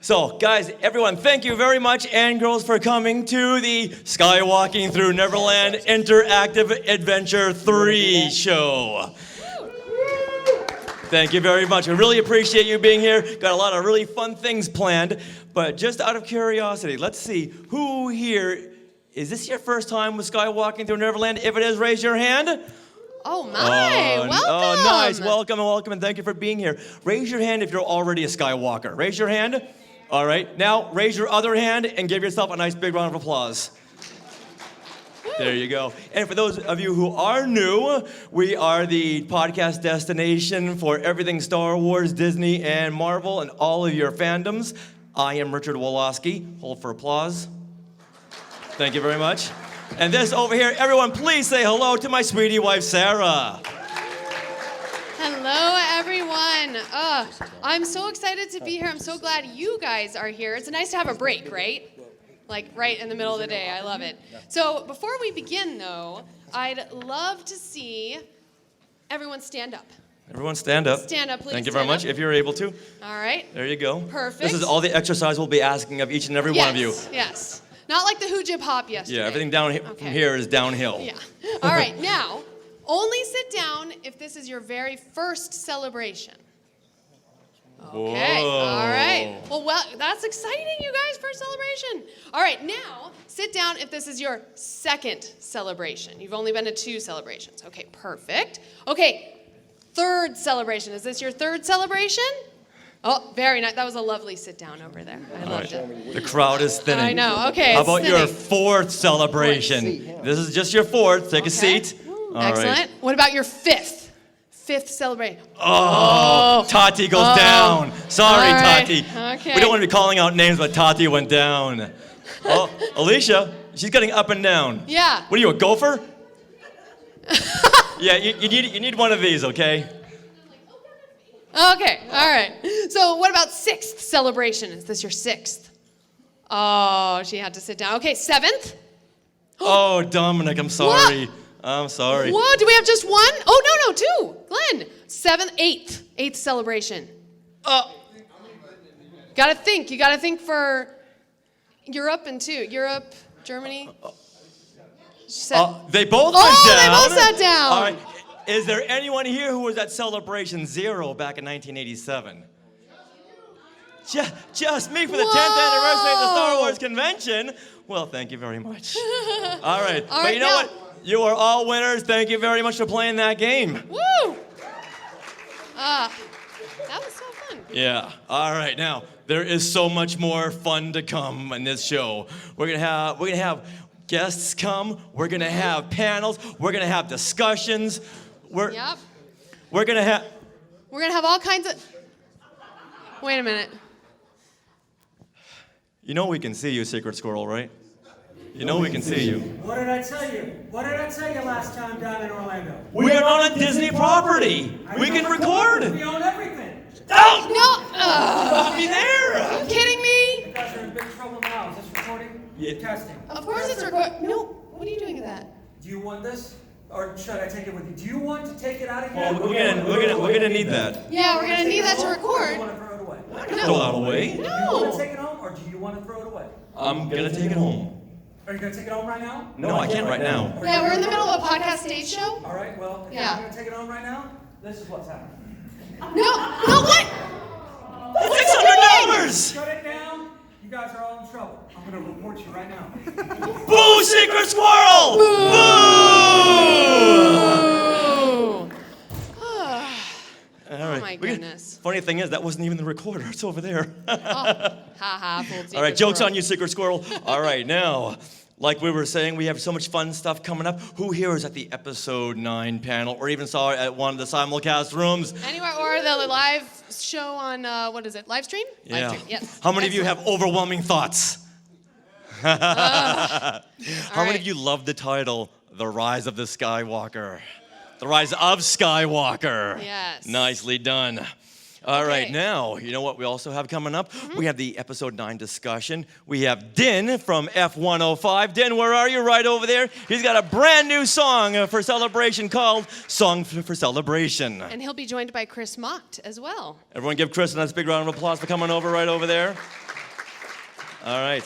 So, guys, everyone, thank you very much, and girls, for coming to the Skywalking Through Neverland Interactive Adventure III show. Thank you very much. I really appreciate you being here. Got a lot of really fun things planned. But just out of curiosity, let's see, who here, is this your first time with Skywalking Through Neverland? If it is, raise your hand. Oh my, welcome. Oh, nice, welcome, and thank you for being here. Raise your hand if you're already a Skywalker. Raise your hand. All right, now raise your other hand and give yourself a nice big round of applause. There you go. And for those of you who are new, we are the podcast destination for everything Star Wars, Disney, and Marvel, and all of your fandoms. I am Richard Wolosky. Hold for applause. Thank you very much. And this over here, everyone, please say hello to my sweetie wife, Sarah. Hello, everyone. I'm so excited to be here. I'm so glad you guys are here. It's nice to have a break, right? Like right in the middle of the day. I love it. So before we begin, though, I'd love to see everyone stand up. Everyone stand up. Stand up, please. Thank you very much, if you're able to. All right. There you go. Perfect. This is all the exercise we'll be asking of each and every one of you. Yes. Not like the hoo-jib hop yesterday. Yeah, everything down from here is downhill. Yeah. All right, now, only sit down if this is your very first celebration. Okay, Whoa. all right. Well, that's exciting, you guys, first celebration. All right, now, sit down if this is your second celebration. You've only been to 2 celebrations. Okay, perfect. Okay, third celebration. Is this your third celebration? Oh, very nice. That was a lovely sit down over there. I loved it. The crowd is thinning. I know. Okay. How about your 4th celebration? This is just your 4th. Take a seat. All excellent. right. What about your 5th? 5th celebration. Oh, Tati goes down. Sorry, right. Tati. Okay. We don't want to be calling out names, but Tati went down. Oh, Alicia, she's getting up and down. Yeah. What are you, a gopher? Yeah, you need one of these, okay? Okay, all right. So what about 6th celebration? Is this your 6th? Oh, she had to sit down. Okay, 7th? Oh, Dominic, I'm sorry. What? I'm sorry. What? Do we have just 1? Oh, no, 2. Glenn. 7th, 8th. 8th celebration. Gotta think. You gotta think for Europe and 2. Europe, Germany. They both went down. They both sat down. All right. Is there anyone here who was at Celebration 0 back in 1987? Just me for the 10th anniversary of the Star Wars convention. Well, thank you very much. All right. But you know what? You are all winners. Thank you very much for playing that game. Woo! That was so fun. Yeah. All right. Now, there is so much more fun to come in this show. We're gonna have guests come. We're gonna have panels. We're gonna have discussions. We're gonna have all kinds of. Wait a minute. You know we can see you, Secret Squirrel, right? You know we can see you. What did I tell you? What did I tell you last time down in Orlando? We are on a Disney property. We can record. We own everything. Oh! No! You're supposed to be there. Are you kidding me? You guys are in big trouble now. Is this recording? Yeah. Testing. Of course it's recording. No. What are you doing with that? Do you want this? Or should I take it with you? Do you want to take it out of here? Well, we're gonna need that. Yeah, we're gonna need that to Or do you record. want to throw it away? We're not gonna throw it away. Do you want to No. take it home, or do you want to throw it away? I'm gonna take it home. Are you going to take it home right now? No, I can't right now. Yeah, we're in the middle of a podcast stage show. All right, well, if Yeah. you're going to take it home right now, this is what's happening. No, what? $600! Shut it down. You guys are all in trouble. I'm going to report you right now. Boo, Secret Squirrel! Boo! All right. Oh my goodness. Funny thing is, that wasn't even the recorder. It's over there. Fooled All right, joke's on you, Secret Squirrel. All right, now, like we were saying, we have so much fun stuff coming up. Who here is at the Episode 9 panel, or even saw it at one of the simulcast rooms? Anywhere, or the live show on, what is it, live stream? Yeah. Live stream, yes. How many of you have overwhelming thoughts? How many of you love the title, The Rise of the Skywalker? The Rise of Skywalker. Yes. Nicely done. All right, now, you know what we also have coming up? We have the Episode 9 discussion. We have Din from F105. Din, where are you? Right over there. He's got a brand new song for Celebration called Song for Celebration. And he'll be joined by Chris Macht as well. Everyone give Chris a nice big round of applause for coming over right over there. All right.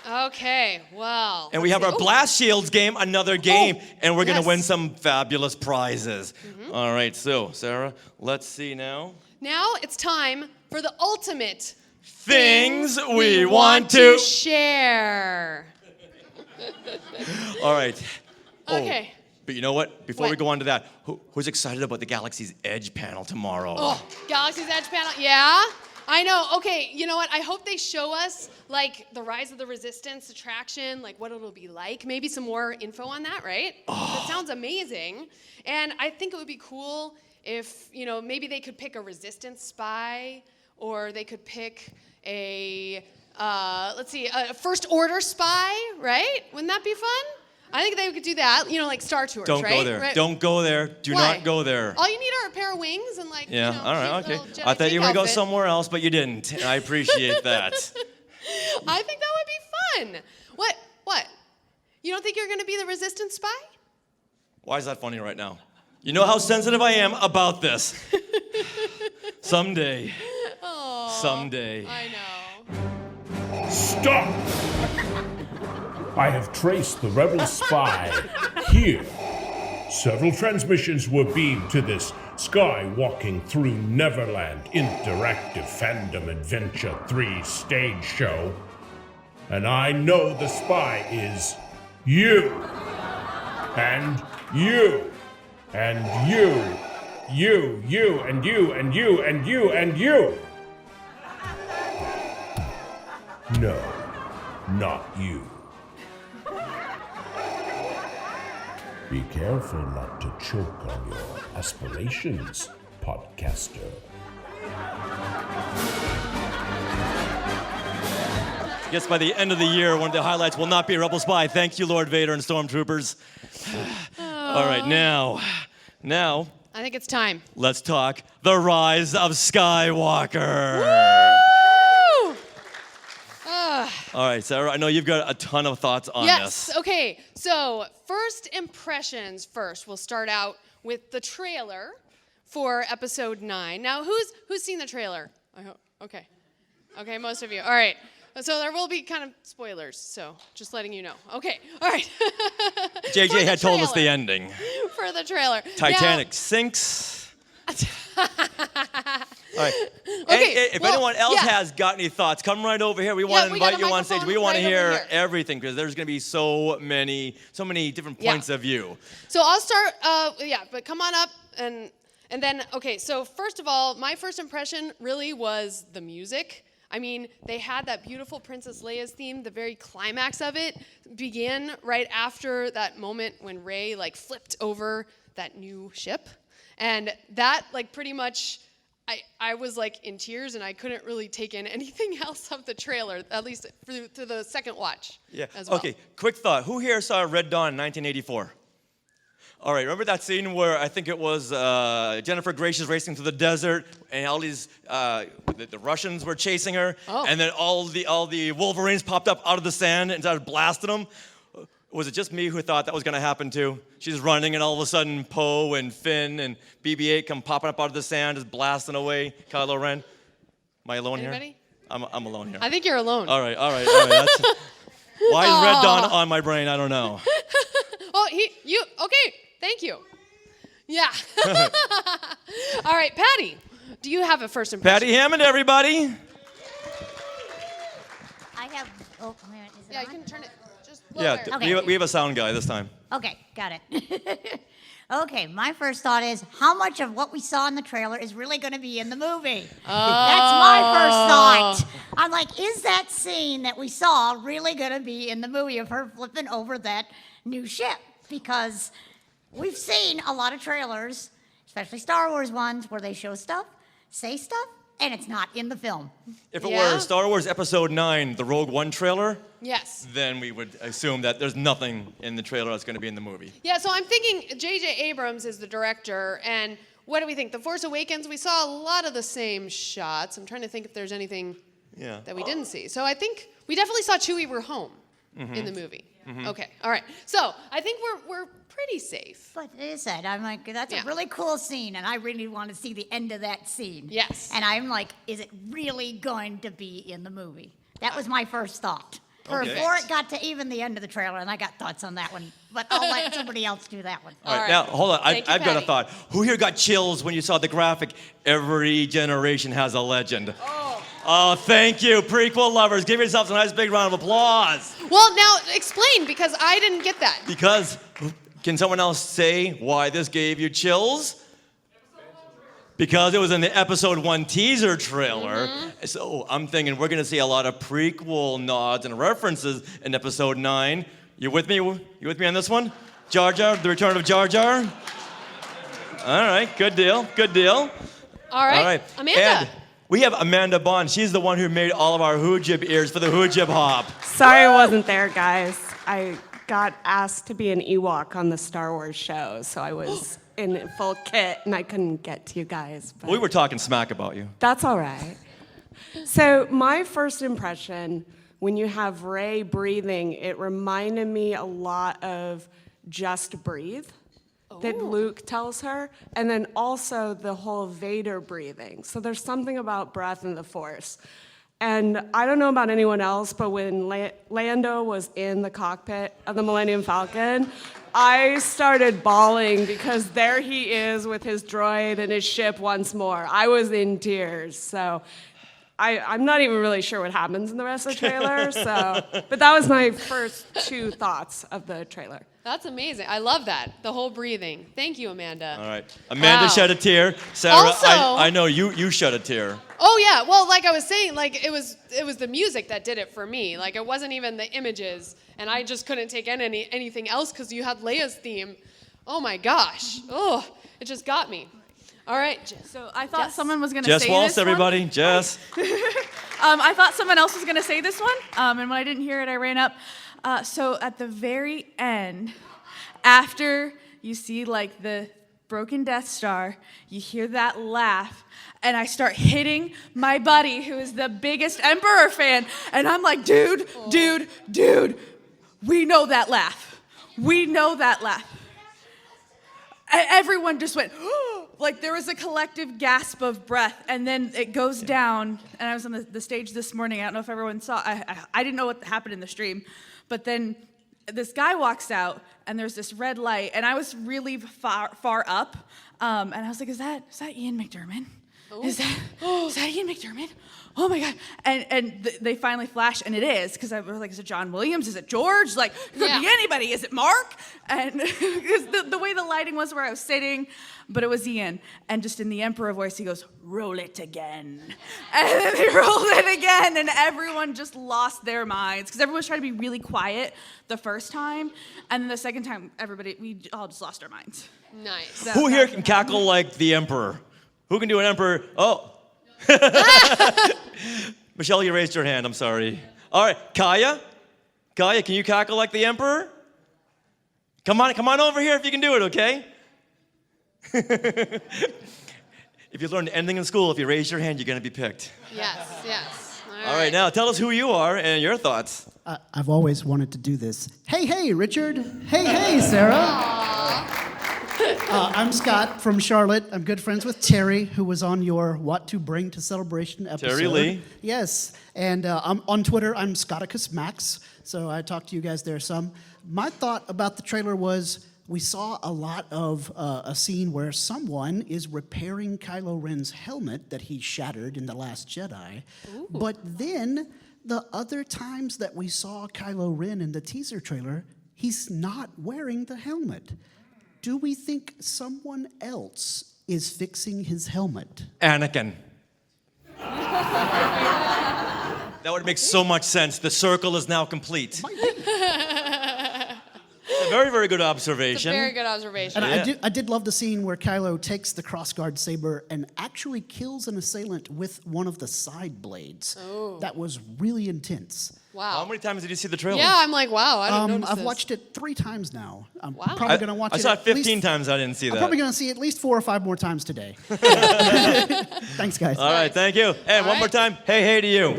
Okay, well. And we have our Blast Shields game, another game, and we're going to yes. win some fabulous prizes. All right, so, Sarah, let's see now. Now it's time for the ultimate Things we want to share. All right. Okay. But you know what? Before we What? go on to that, who's excited about the Galaxy's Edge panel tomorrow? Oh, Galaxy's Edge panel. Yeah? I know. Okay, you know what? I hope they show us, like, the Rise of the Resistance attraction, like, what it'll be like. Maybe some more info on that, right? That sounds amazing. And I think it would be cool if, you know, maybe they could pick a Resistance spy, or they could pick a, a First Order spy, right? Wouldn't that be fun? I think they could do that, you know, like Star Tours, Don't right? go there. Right? Don't go there. Do Why? not go there. All you need are a pair of wings and, like, Yeah, you know, all right, cute okay. little Jedi I thought you were going to go outfit. somewhere else, but you didn't. And I appreciate that. I think that would be fun. What? You don't think you're going to be the Resistance spy? Why is that funny right now? You know how sensitive I am about this. Someday. Oh, Someday. I know. Stop! I have traced the rebel spy here. Several transmissions were beamed to this Skywalking Through Neverland Interactive Fandom Adventure III stage show. And I know the spy is you. And you. And you. You, and you, and you, and you, and you. No, not you. Be careful not to choke on your aspirations, podcaster. I guess by the end of the year, one of the highlights will not be a Rebel Spy. Thank you, Lord Vader and Stormtroopers. All right, now, I think it's time. let's talk the Rise of Skywalker. Woo! All right, Sarah, I know you've got a ton of thoughts on Yes. this. Okay. So first impressions first. We'll start out with the trailer for Episode 9. Now, who's seen the trailer? I hope. Okay. Okay, most of you. All right. So there will be kind of spoilers. So just letting you know. Okay. All right. JJ had told us the trailer. ending. For the trailer. Titanic sinks. All right. Okay, If well, anyone else yeah. has got any thoughts, come right over here. We want to we got invite a you on stage. We microphone want to right over hear here. everything because there's going to be so many different Yeah. points of view. So I'll start, but come on up and then, okay, so first of all, my first impression really was the music. I mean, they had that beautiful Princess Leia's theme, the very climax of it began right after that moment when Rey, like, flipped over that new ship. And that, like, pretty much, I was, like, in tears and I couldn't really take in anything else of the trailer, at least through the second watch as well. Okay, quick thought. Who here saw Red Dawn in 1984? All right, remember that scene where I think it was Jennifer Gracious racing through the desert, and all these the Russians were chasing her, and then all the Wolverines popped up out of the sand and started blasting them. Was it just me who thought that was going to happen too? She's running, and all of a sudden Poe and Finn and BB-8 come popping up out of the sand, just blasting away Kylo Ren. Am I alone Anybody? here? I'm alone here. I think you're alone. All right. That's, why is Red Dawn on my brain? I don't know. Okay, thank you. Yeah. All right, Patty, do you have a first impression? Patty Hammond, everybody. I have. Oh, man, is it Yeah, you on? can turn it just lower. Yeah, Okay. we have a sound guy this time. Okay, got it. Okay, my first thought is how much of what we saw in the trailer is really going to be in the movie? That's my first thought. I'm like, is that scene that we saw really going to be in the movie of her flipping over that new ship? Because we've seen a lot of trailers, especially Star Wars ones, where they show stuff, say stuff, and it's not in the film. If it Yeah? were Star Wars Episode 9, the Rogue One trailer, Yes. then we would assume that there's nothing in the trailer that's going to be in the movie. Yeah, so I'm thinking J.J. Abrams is the director, and what do we think? The Force Awakens, we saw a lot of the same shots. I'm trying to think if there's anything Yeah. that we didn't see. So I think we definitely saw Chewie We're Home in the movie. Okay, all right. So I think we're pretty safe. But it is said, I'm like, that's Yeah. a really cool scene, and I really want to see the end of that scene. Yes. And I'm like, is it really going to be in the movie? That was my first thought. Okay. Before it got to even the end of the trailer, and I got thoughts on that one. But I'll let somebody else do that one. All right, now, hold on. Thank you, I've got a Patty. thought. Who here got chills when you saw the graphic, Every Generation Has a Legend? Oh, thank you. Prequel lovers, give yourselves a nice big round of applause. Well, now explain, because I didn't get that. Because, can someone else say why this gave you chills? Because it was in the episode 1 teaser trailer. So I'm thinking we're going to see a lot of prequel nods and references in episode 9. You with me? You with me on this one? Jar Jar, the return of Jar Jar? All right, good deal, good deal. All right, All right. Amanda. And we have Amanda Bond. She's the one who made all of our Hoojib ears for the Hoojib Hop. Sorry I wasn't there, guys. I got asked to be an Ewok on the Star Wars show, so I was in full kit, and I couldn't get to you guys. But We were talking smack about you. that's all right. So my first impression, when you have Rey breathing, it reminded me a lot of Just Breathe that Luke tells her, and then also the whole Vader breathing. So there's something about breath and the Force. And I don't know about anyone else, but when Lando was in the cockpit of the Millennium Falcon, I started bawling because there he is with his droid and his ship once more. I was in tears, so I'm not even really sure what happens in the rest of the trailer. But that was my first 2 thoughts of the trailer. That's amazing. I love that. The whole breathing. Thank you, Amanda. All right. Amanda Wow. shed a tear. Sarah, Also- I know you shed a tear. Oh yeah. Well, like I was saying, like it was the music that did it for me. Like it wasn't even the images, and I just couldn't take in anything else because you had Leia's theme. Oh my gosh. Oh, it just got me. All right. So I thought someone was going to Jess say Walz, this everybody. Jess. I thought someone else was going to say this one, and when I didn't hear it, I ran up. So at the very end, after you see like the broken Death Star, you hear that laugh, and I start hitting my buddy who is the biggest Emperor fan, and I'm like, dude, we know that laugh. We know that laugh. Everyone just went, like there was a collective gasp of breath, and then it goes down, and I was on the stage this morning. I don't know if everyone saw, I didn't know what happened in the stream, but then this guy walks out, and there's this red light, and I was really far up, and I was like, is that Ian McDiarmid? Is that Ian McDiarmid? Oh my God. And they finally flash, and it is, because I was like, is it John Williams? Is it George? Like, it could be anybody. Is it Mark? And the way the lighting was where I was sitting, but it was Ian. And just in the Emperor voice, he goes, roll it again. And then they rolled it again, and everyone just lost their minds, because everyone was trying to be really quiet the first time, and then the second time, we all just lost our minds. Nice. So Who here that's can what cackle like the Emperor? Who can do an Emperor? Oh. Michelle, you raised your hand. I'm sorry. All right, Kaya, can you cackle like the Emperor? Come on over here if you can do it, okay? If you learned anything in school, if you raise your hand, you're going to be picked. Yes. All right, now tell us who you are and your thoughts. I've always wanted to do this. Hey, Richard. Hey, Sarah. I'm Scott from Charlotte. I'm good friends with Terry, who was on your What to Bring to Celebration episode. Terry Lee. Yes, and I'm on Twitter. I'm Scotticus Max, so I talked to you guys there some. My thought about the trailer was we saw a lot of a scene where someone is repairing Kylo Ren's helmet that he shattered in The Last Jedi. Ooh. But then the other times that we saw Kylo Ren in the teaser trailer, he's not wearing the helmet. Do we think someone else is fixing his helmet? Anakin. That would make so much sense. The circle is now complete. A very, very good observation. It's a very good observation. And I did love the scene where Kylo takes the crossguard saber and actually kills an assailant with one of the side blades. Oh. That was really intense. Wow. How many times did you see the trailer? Yeah, I'm like, wow, I didn't notice I've this. watched it 3 times now. I'm Wow. probably going to watch it. I saw it at 15 least, times. I didn't see that. I'm probably going to see it at least 4 or 5 more times today. Thanks, guys. All right, thank you. And one more time, hey to you.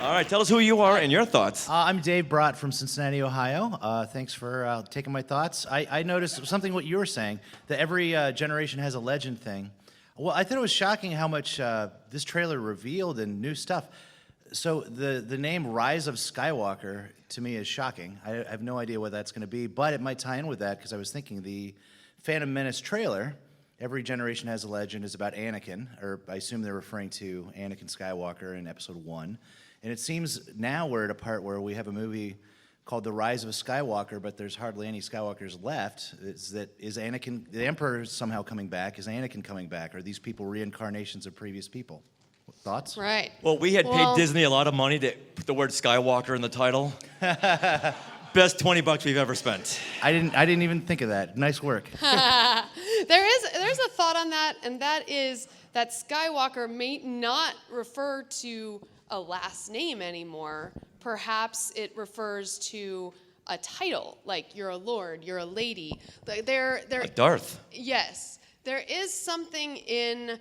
All right, tell us who you are and your thoughts. I'm Dave Brott from Cincinnati, Ohio. Thanks for taking my thoughts. I noticed something what you were saying, that every generation has a legend thing. Well, I thought it was shocking how much this trailer revealed and new stuff. So the name Rise of Skywalker to me is shocking. I have no idea what that's going to be, but it might tie in with that because I was thinking the Phantom Menace trailer, Every Generation Has a Legend, is about Anakin, or I assume they're referring to Anakin Skywalker in Episode 1. And it seems now we're at a part where we have a movie called The Rise of Skywalker, but there's hardly any Skywalkers left. Is Anakin, the Emperor somehow coming back? Is Anakin coming back? Are these people reincarnations of previous people? Thoughts? Right. Well, we had paid Disney a lot of money to put the word Skywalker in the title. Best $20 we've ever spent. I didn't even think of that. Nice work. There's a thought on that, and that is that Skywalker may not refer to a last name anymore. Perhaps it refers to a title, like you're a lord, you're a lady. Like Darth. Yes, there is something in,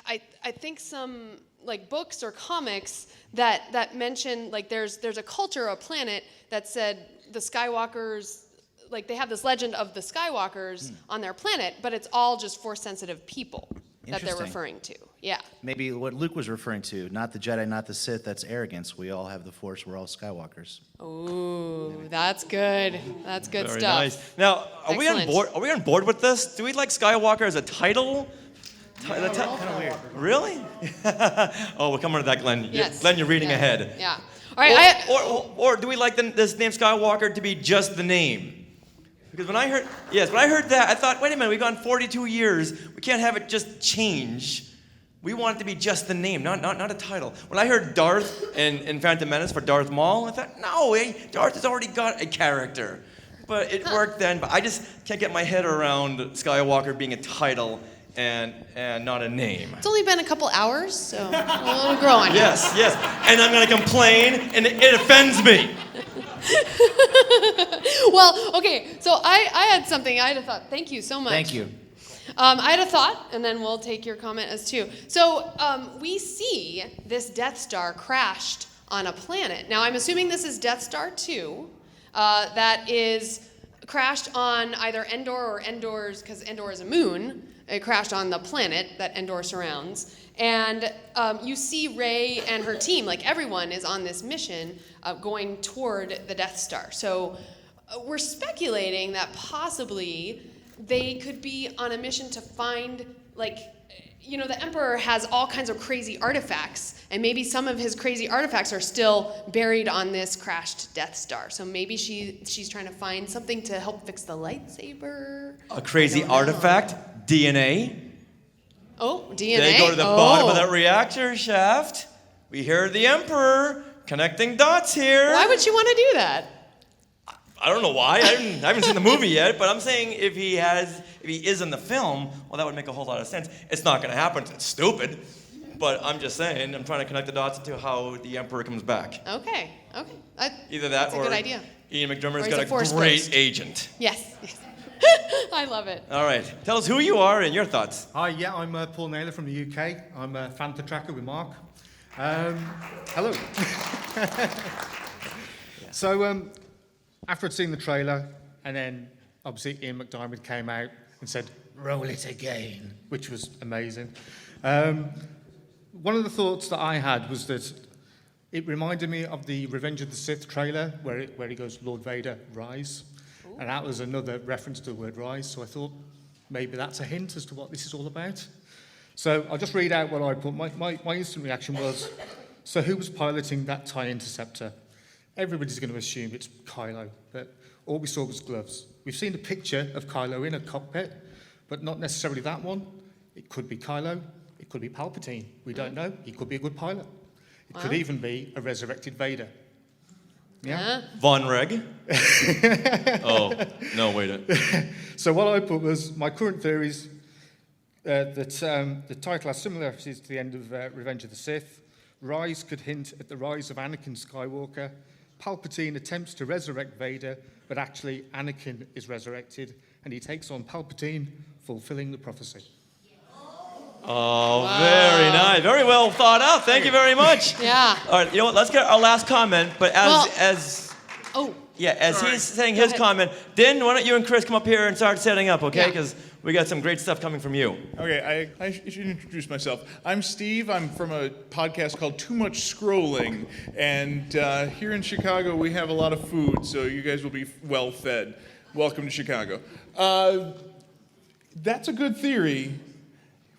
I think some like books or comics that mention like there's a culture, a planet that said the Skywalkers, like they have this legend of the Skywalkers on their planet, but it's all just Force-sensitive people that they're referring to. Yeah. Maybe what Luke was referring to, not the Jedi, not the Sith, that's arrogance. We all have the Force, we're all Skywalkers. Ooh, that's good. That's good Very stuff. nice. Now, are we on Excellent. board? Are we on board with this? Do we like Skywalker as a title? Kind of weird. Really? Oh, we're coming to that, Glenn. Yes. Glenn, you're reading ahead. Yeah. All right. Or do we like this name Skywalker to be just the name? Because when I heard that, I thought, wait a minute, we've gone 42 years. We can't have it just change. We want it to be just the name, not a title. When I heard Darth in Phantom Menace for Darth Maul, I thought, no, Darth has already got a character. But it worked then, but I just can't get my head around Skywalker being a title and not a name. It's only been a couple hours, so we're growing. Yes, and I'm gonna complain, and it offends me. Well, okay, so I had something, I had a thought. Thank you so much. Thank you. I had a thought, and then we'll take your comment as too. So we see this Death Star crashed on a planet. Now, I'm assuming this is Death Star 2 that is crashed on either Endor or Endor's, because Endor is a moon. It crashed on the planet that Endor surrounds. And you see Rey and her team, like everyone is on this mission going toward the Death Star. So we're speculating that possibly they could be on a mission to find, like, you know, the Emperor has all kinds of crazy artifacts, and maybe some of his crazy artifacts are still buried on this crashed Death Star. So maybe she's trying to find something to help fix the lightsaber. A crazy artifact? DNA? Oh, DNA. They go to the bottom of that reactor shaft. We hear the Emperor connecting dots here. Why would you want to do that? I don't know why. I haven't seen the movie yet, but I'm saying if he is in the film, well, that would make a whole lot of sense. It's not going to happen. It's stupid. But I'm just saying, I'm trying to connect the dots to how the Emperor comes back. Okay. Either that that's or a good idea. Ian McDermott's Or he's got a Force great ghost. agent. Yes. I love it. All right. Tell us who you are and your thoughts. Hi, yeah, I'm Paul Naylor from the UK. I'm a Fanta tracker with Mark. Hello. So, after I'd seen the trailer, and then obviously Ian McDiarmid came out and said, "Roll it again," which was amazing. One of the thoughts that I had was that it reminded me of the Revenge of the Sith trailer, where he goes, "Lord Vader, rise." Ooh. And that was another reference to the word rise, so I thought maybe that's a hint as to what this is all about. So I'll just read out what I put. My instant reaction was, so who was piloting that TIE interceptor? Everybody's going to assume it's Kylo, but all we saw was gloves. We've seen a picture of Kylo in a cockpit, but not necessarily that one. It could be Kylo, it could be Palpatine. We don't know. He could be a good pilot. It could even be a resurrected Vader. Yeah? Von Reg. Oh, no, wait. So what I put was my current theories that the title has similarities to the end of Revenge of the Sith. Rise could hint at the rise of Anakin Skywalker. Palpatine attempts to resurrect Vader, but actually Anakin is resurrected, and he takes on Palpatine, fulfilling the prophecy. Oh, wow. Very nice. Very well thought out. Thank you very much. Yeah. All right, you know what? Let's get our last comment, but as he's saying his comment, then why don't you and Chris come up here and start setting up, okay? Because we got some great stuff coming from you. Okay, I should introduce myself. I'm Steve. I'm from a podcast called Too Much Scrolling, and here in Chicago we have a lot of food, so you guys will be well fed. Welcome to Chicago. That's a good theory,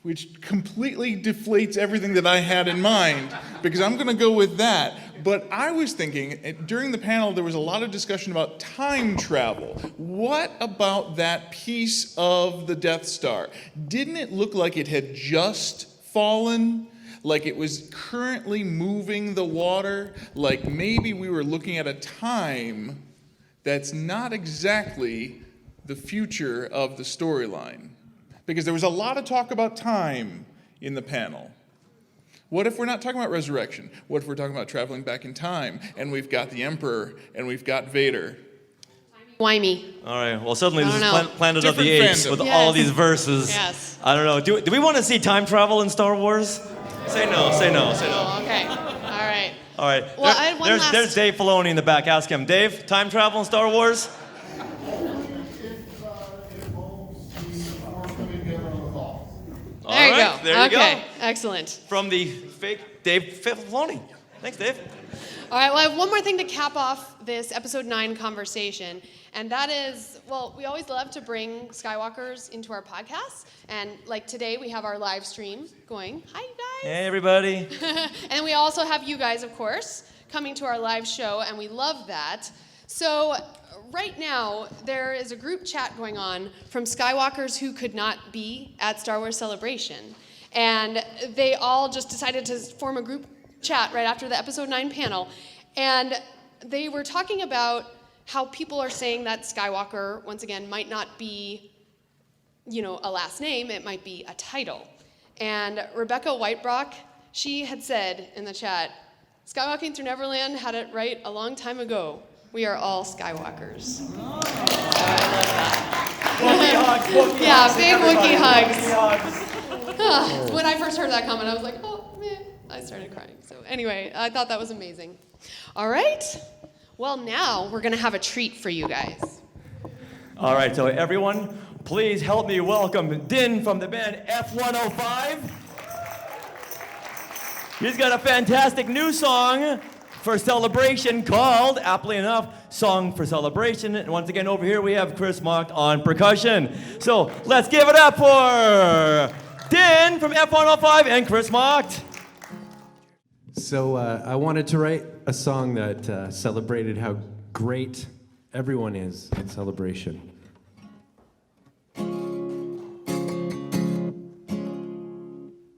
which completely deflates everything that I had in mind, because I'm going to go with that. But I was thinking, during the panel, there was a lot of discussion about time travel. What about that piece of the Death Star? Didn't it look like it had just fallen? Like it was currently moving the water? Like maybe we were looking at a time that's not exactly the future of the storyline? Because there was a lot of talk about time in the panel. What if we're not talking about resurrection? What if we're talking about traveling back in time, and we've got the Emperor, and we've got Vader? Why-me? All right, well, suddenly this is know. Planet of the Different Apes fandom. with Yes. all these verses. Yes. I don't know. Do we want to see time travel in Star Wars? Say no, say no, say no. Oh, okay. All right. All right. Well, I had one last- there's Dave Filoni in the back. Ask him. Dave, time travel in Star Wars? There you go. There you Okay. go. Excellent. From the fake Dave Filoni. Thanks, Dave. All right, well, I have one more thing to cap off this episode 9 conversation, and that is, well, we always love to bring Skywalkers into our podcasts, and like today we have our live stream going. Hi, you guys. Hey, everybody. And we also have you guys, of course, coming to our live show, and we love that. So right now, there is a group chat going on from Skywalkers who could not be at Star Wars Celebration, and they all just decided to form a group chat right after the episode 9 panel, and they were talking about how people are saying that Skywalker, once again, might not be, you know, a last name, it might be a title. And Rebecca Whitebrock, she had said in the chat, Skywalking Through Neverland had it right a long time ago. We are all Skywalkers. So I love that. Yeah, big Wookiee hugs. When I first heard that comment, I was like, oh, man. I started crying. So anyway, I thought that was amazing. All right. Well, now we're going to have a treat for you guys. All right, so everyone, please help me welcome Din from the band F105. He's got a fantastic new song for Celebration called, aptly enough, Song for Celebration. And once again, over here we have Chris Macht on percussion. So let's give it up for Din from F105 and Chris Macht. So I wanted to write a song that celebrated how great everyone is in Celebration.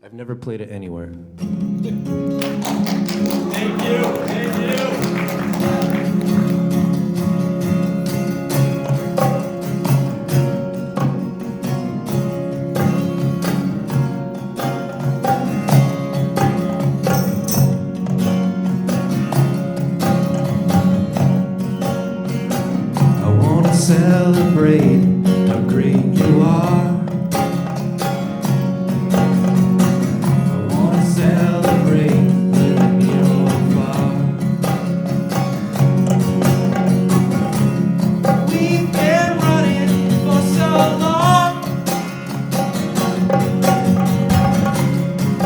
I've never played it anywhere. Thank you, thank you. Celebrate how great you are. I want to celebrate letting you afar. We've been running for so long.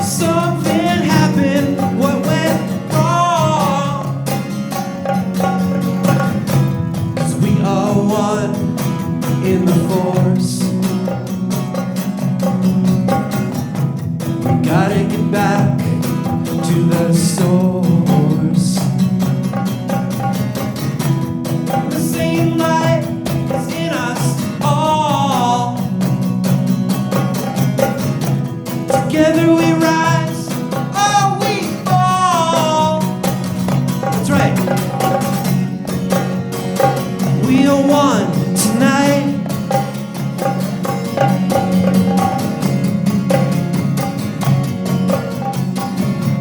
Something happened, what went wrong? 'Cause we are one in the Force. We gotta get back to the source. The same light is in us all. Together we rise, oh we fall. That's right. We are one tonight.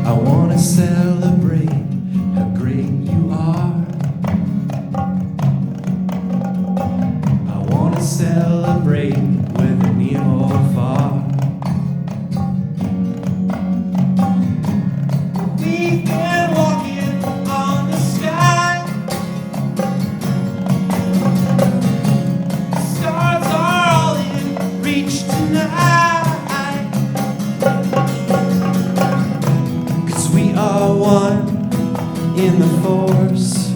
I wanna celebrate. are one in the Force.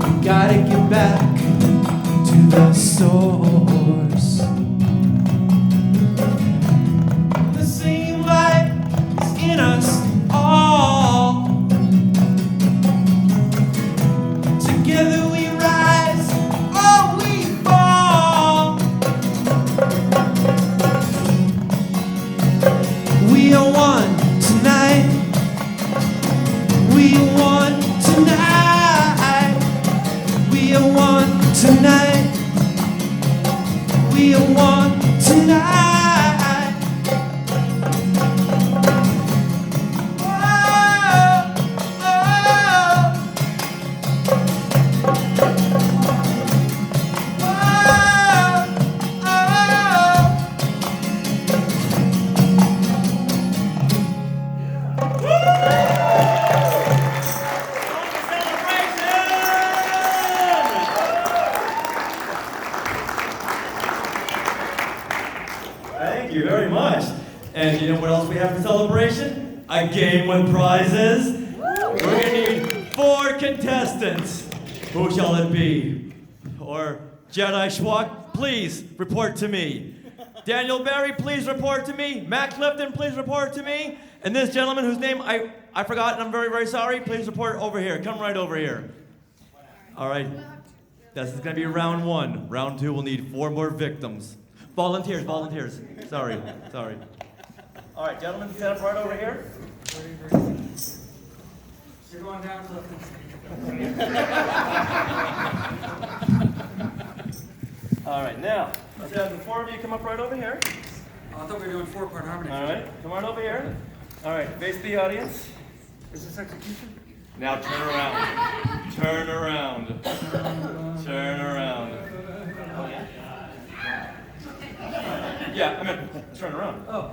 We gotta get back to the source. The same light is in us all. Together we rise, or we fall. We are one tonight. We are one tonight. We are one tonight. We are one tonight. Thank you very much. And you know what else we have for celebration? A game with prizes. We're gonna need 4 contestants. Who shall it be? Or Jedi Schwak, please report to me. Daniel Barry, please report to me. Matt Clifton, please report to me. And this gentleman whose name I forgot and I'm very, very sorry, please report over here. Come right over here. All right. This is gonna be round 1. Round 2, we'll need 4 more victims. Volunteers. Sorry. All right, gentlemen, stand up right over here. You're going down, Clifton. All right, now, let's have the 4 of you come up right over here. Oh, I thought we were doing 4-part harmony. All right, come on over here. All right, face the audience. Is this execution? Now turn around. Turn around. Turn around. Yeah, I meant turn around. Oh.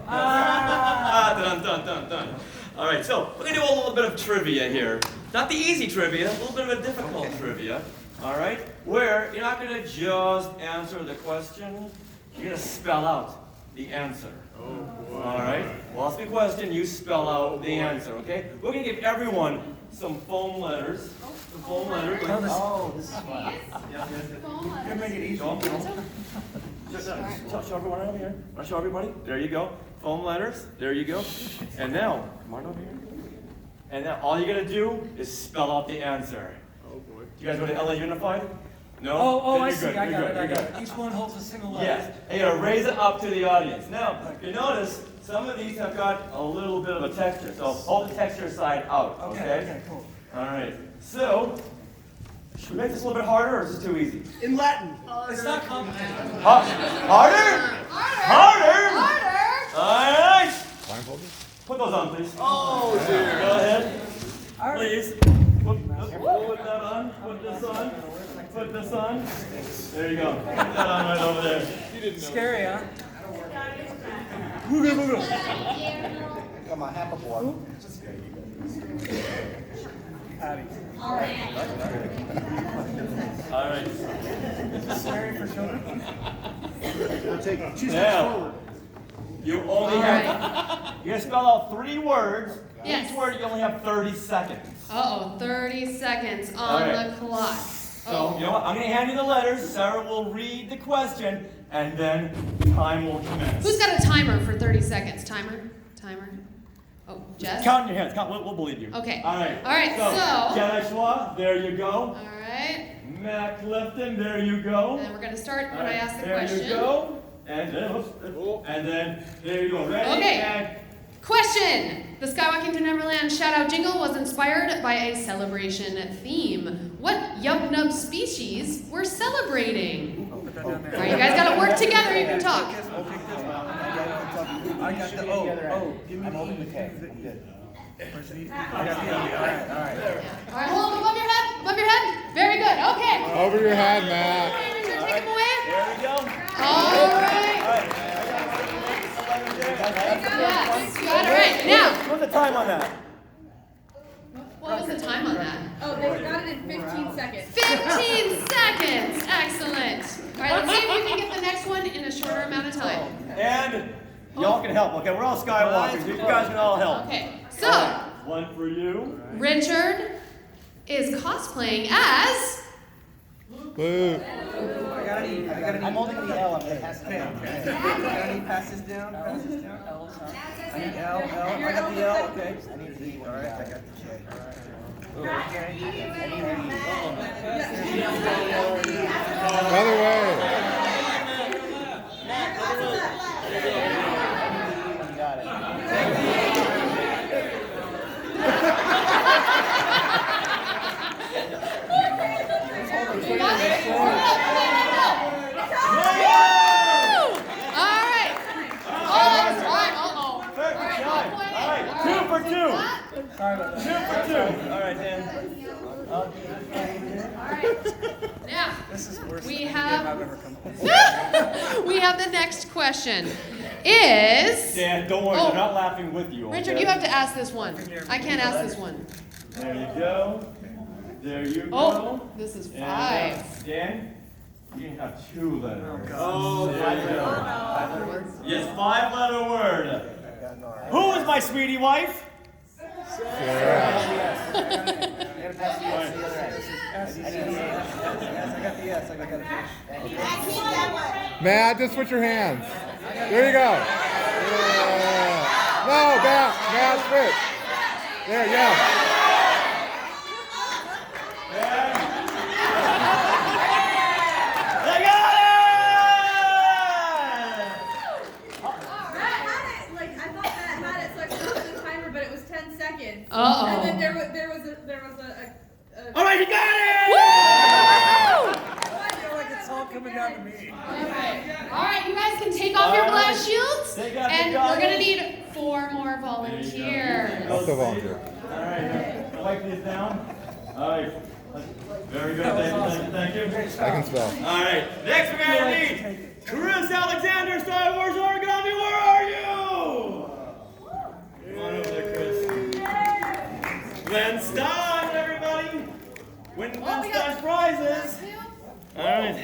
Done. All right, so we're gonna do a little bit of trivia here. Not the easy trivia, a little bit of a difficult trivia. All right, where you're not gonna just answer the question, you're gonna spell out the answer. Oh boy. All right, we'll ask the question, you spell out the answer, okay? We're gonna give everyone some foam letters. Some foam letters. Oh, this is fun. Yeah. You're making it easy. Show everyone over here. Want to show everybody? There you go. Foam letters. There you go. And now, come on over here. And now, all you're gonna do is spell out the answer. Oh boy. You guys go to LA Unified? No. Oh, Then I you're see. good. I You're got good. it. You're good. Each one holds a single letter. Yes. And you're gonna raise it up to the audience. Now, you notice some of these have got a little bit of a texture. So hold the texture side out. Okay, cool. All right. So, should we make this a little bit harder, or is this too easy? In Latin. It's not complicated. Harder? All right. Put those on, please. Oh, dear. Go ahead. Please. Put that on. Put this on. Put this on. There you go. Put that on right over there. You didn't know. Scary, huh? Got my happy boy. All right. Scary for children. Now, you only have, you spell out 3 words. Yes. Each word you only have 30 seconds. Uh-oh, 30 seconds on All right. the clock. So, you know what? I'm going to hand you the letters. Sarah will read the question, and then time will commence. Who's got a timer for 30 seconds? Timer? Oh, Jess? Count in your hands. Count. We'll believe you. Okay. All right. All right, so- Jedi Schwa, there you go. All right. Matt Clifton, there you go. And then we're going to start when I ask the there question. There you go. And then there you go. Ready? Okay. And Question. The Skywalking to Neverland shout-out jingle was inspired by a celebration theme. What yub-nub species we're celebrating? All right, you guys got to work together. You can talk. I got the give me the K. I'm good. I got the all right. All right, hold on, above your head. Above your head. Very good. Okay. Over your head, Matt. Ranger, take him away. there we go. All right. Yes, you got it right. Now, What's the time on that? what was the time on that? Oh, they got it in 15 seconds. 15 seconds. Excellent. All right, let's see if we can get the next one in a shorter amount of time. And Y'all can help, okay? We're all Skywalkers. You guys can all help. Okay, so One for you. Richard is cosplaying as. Boo. I'm holding the L. I'm gonna pass it down. I need pass this down. Pass this down. I need L. I got the L. Okay. I need the E. All right. I got the J. All right. I need the E. Other way. You got it. Two for two. Sorry about that. 2 for 2. All right, Dan. Now, This is worse we than have I've ever come up. we have the next question. Is Dan, don't worry, Oh. they're not laughing with you. Richard, okay? you have to ask this one. I can't ask this one. There you go. There you Oh, go. this is And, 5. Dan, you can have 2 letters. Oh, there you go. 5-letter words? Yes, 5-letter word. Who is my sweetie wife? Matt, just switch your hands. There you go. Yeah. No, Matt, switch. There, yeah. They got it! I thought Matt had it, so I closed the timer, but it was 10 seconds. Uh-oh. And then there was a All right, you got it! I feel like it's all coming down to me. All right, you guys can take off your blast shields, and we're gonna need 4 more volunteers. Also volunteer. All right, wipe these down. All right. Very good. Thank you. I can spell. All right. Next, we're gonna meet Chris Alexander, Star Wars Origami. Where are you? Come on over there, Chris. Gwen Stein, everybody. Win Gwen Stein's prizes. All right.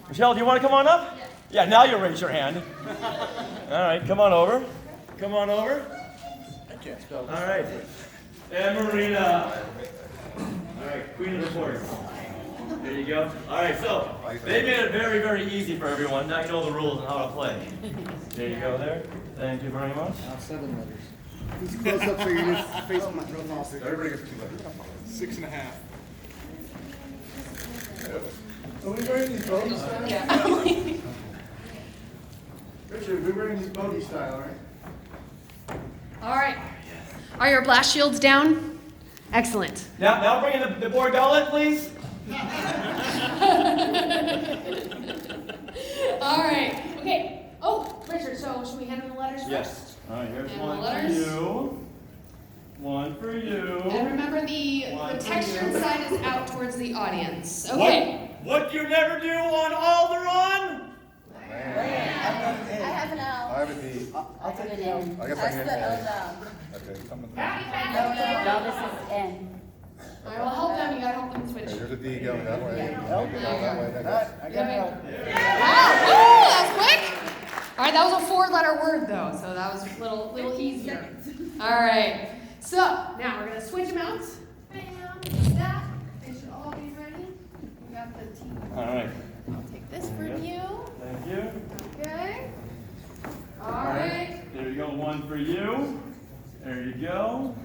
Michelle, do you want to come on up? Yeah, now you raise your hand. All right, come on over. Come on over. All right. And Marina. All right, Queen of the Force. There you go. All right, so they made it very, very easy for everyone. Now you know the rules and how to play. There you go there. Thank you very much. 7 letters. He's close up so you just face my profile. Everybody gets 2 letters. 6.5. Are we wearing these bogey style? Richard, we're wearing these bogey style, right? All right. Are your blast shields down? Excellent. Now bring in the board gauntlet, please. All right. Okay. Oh, Richard, so should we hand him the letters Yes. first? All right, here's And one the for letters. you. One for you. And remember, the One for textured you. side is out towards the audience. Okay. What you never do on Alderaan? I have an L. I have a D. I'll take an N. I guess I That's need the an O A. down. Okay, something. No, this is N. All right, well, help them. You gotta help them switch. Okay, there's a D going that way. Yeah. Maybe going that way. I got it. Wow, woo, that was quick. All right, that was a 4-letter word though, so that was a little easier. All right, so now we're gonna switch them out. Bam, that. They should all be ready. We got the team. All right. I'll take this from you. Thank you. Okay. All right. There you go. One for you. There you go.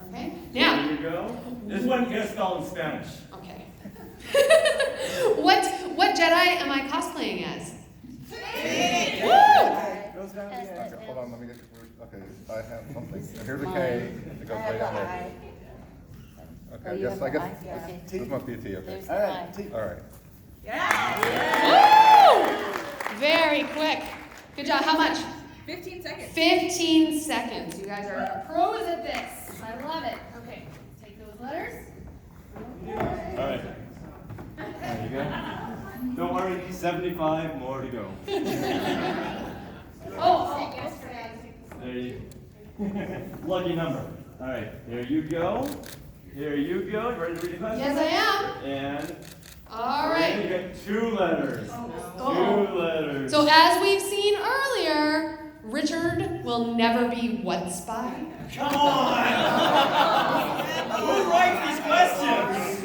Okay. There Now. you go. This one gets spelled in Spanish. Okay. What Jedi am I cosplaying as? Woo! Goes down to the end. Okay, hold on, let me get your first. Okay, I have something. Here's a K. It goes right down there. Okay, I guess this must be a T. Okay. All right, T. All right. Woo! Very quick. Good job. How much? 15 seconds. 15 seconds. You guys are pros at this. I love it. Okay, take those letters. All right. There you go. Don't worry. 75 more to go. Oh, There you. Lucky number. All right. There you go. Here you go. You ready to read the question? yes, I am. And. All You right. get 2 letters. Oh. 2 letters. So as we've seen will never be what spy? Come on! Who writes these questions?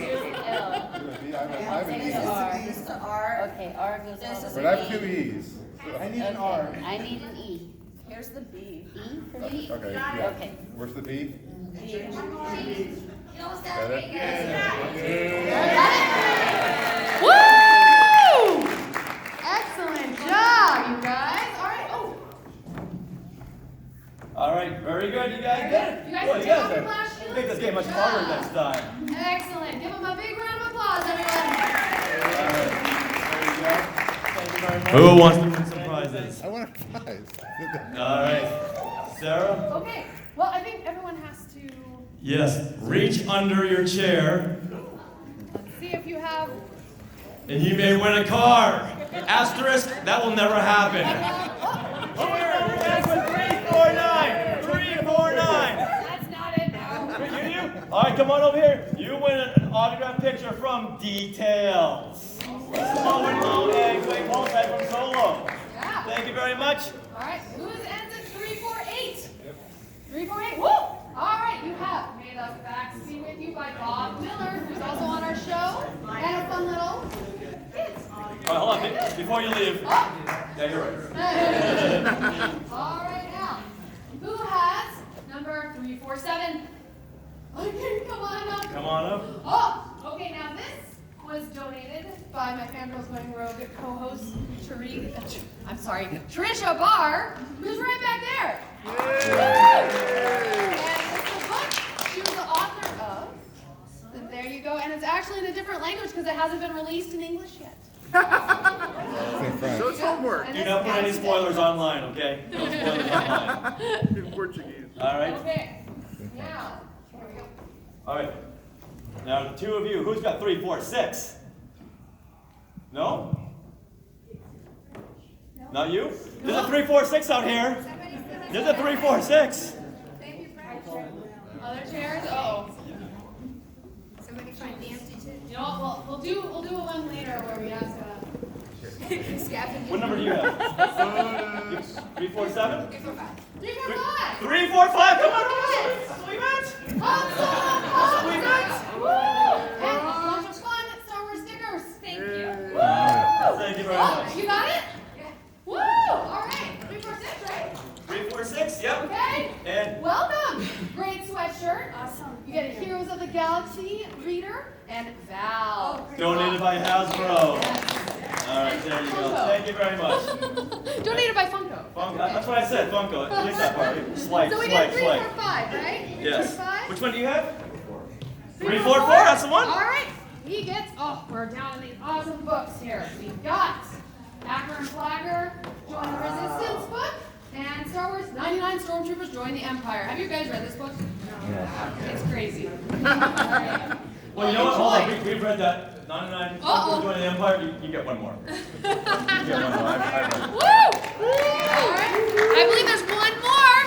This is the R. Okay, R goes all the way. But I have 2 E's. I need an R. I need an E. Here's the B. E for me? Okay, yeah. Okay. Where's the B? B. Got it? Woo! Excellent job, you guys. All right. Oh, All right, very good. You guys did it. you guys Well, take yes, off your sir. flash shields. Make this game much Good harder job. next time. Excellent. Give them a big round of applause, everyone. Thank you very much. Who wants to win some prizes? I want a prize. All right. Sarah? Okay. Well, I think everyone has to Yes. Reach under your chair, see if you have. and you may win a car. Asterisk, that will never happen. 349! 349! That's not it now. All right, come on over here. You win an autographed picture from Details. Oh, and Wayne Paul from Solo. Yeah. Thank you very much. All right. Who's ends at 348? 348. Woo! All right. You have May the Facts Be With You by Bob Miller, who's also on our show, and a fun little kids. All right, hold on. Before you leave. Yeah, you're right. All right, now, who has number 347? Okay, come on up. Come on up. Oh, okay, now this was donated by my Fangirls Going Rogue co-host, Trisha Barr, who's right back there. And it's a book she was the author of. So there you go, and it's actually in a different language because it hasn't been released in English yet. So it's homework. And Do it's not put any got- spoilers online, okay? No spoilers online. In Portuguese. All right. Okay, now, here we go. All right. Now, the two of you, who's got 346? No? Not you? There's a 346 out here. There's a 346. Other chairs? Oh. Somebody find the empty too. You know what? We'll do a one later where we ask. What number do you have? 347? 345. 345. Come on, that's what we meant. That's what we meant. Woo! And a bunch of fun Star Wars stickers. Thank you. Thank you very much. You got it? Woo! All right. 346, right? 346. Yep. Okay. And Welcome. Great sweatshirt. Awesome. You get a Heroes of the Galaxy reader and Val. donated by Hasbro. All right, there you go. Funko. Thank you very much. Donated by Funko. Funko. That's what I said. Funko. At least that part. Slight, So we slight, did 3, slight. 4, 5, right? Yes. 5? Which one do you have? 3, 4, 4. That's the one. All right. He gets. Oh, we're down in these awesome books here. We've got Acker and Flagger, Join the Resistance book, and Star Wars 99 Stormtroopers Join the Empire. Have you guys read this book? Yeah. It's crazy. All right. Well, you know what? Hold on. We've read that. 99. Uh-oh. Join the Empire. You get one more. You get one more. I've read it. Woo! All right. I believe there's one more.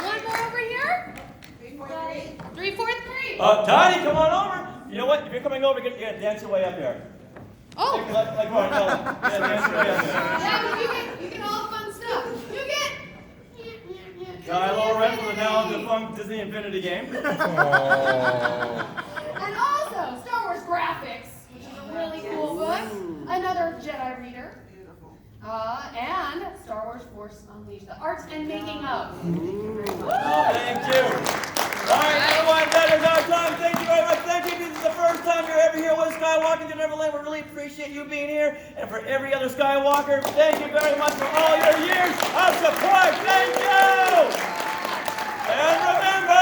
One more over here. 343. Tati, come on over. You know what? If you're coming over, you can dance your way up here. Oh. Like Ron, yeah, dance your way up here. Yeah, but you get all the fun stuff. You get. Kylo Ren from the now defunct Disney Infinity game. And also Star Wars Graphics, which is a really cool book. Another Jedi reader. And Star Wars Force Unleashed, the art and making of. Thank you. All right, everyone, that is our time. Thank you very much. Thank you. If this is the first time you're ever here with Skywalker to Neverland, we really appreciate you being here. And for every other Skywalker, thank you very much for all your years of support. Thank you. And remember,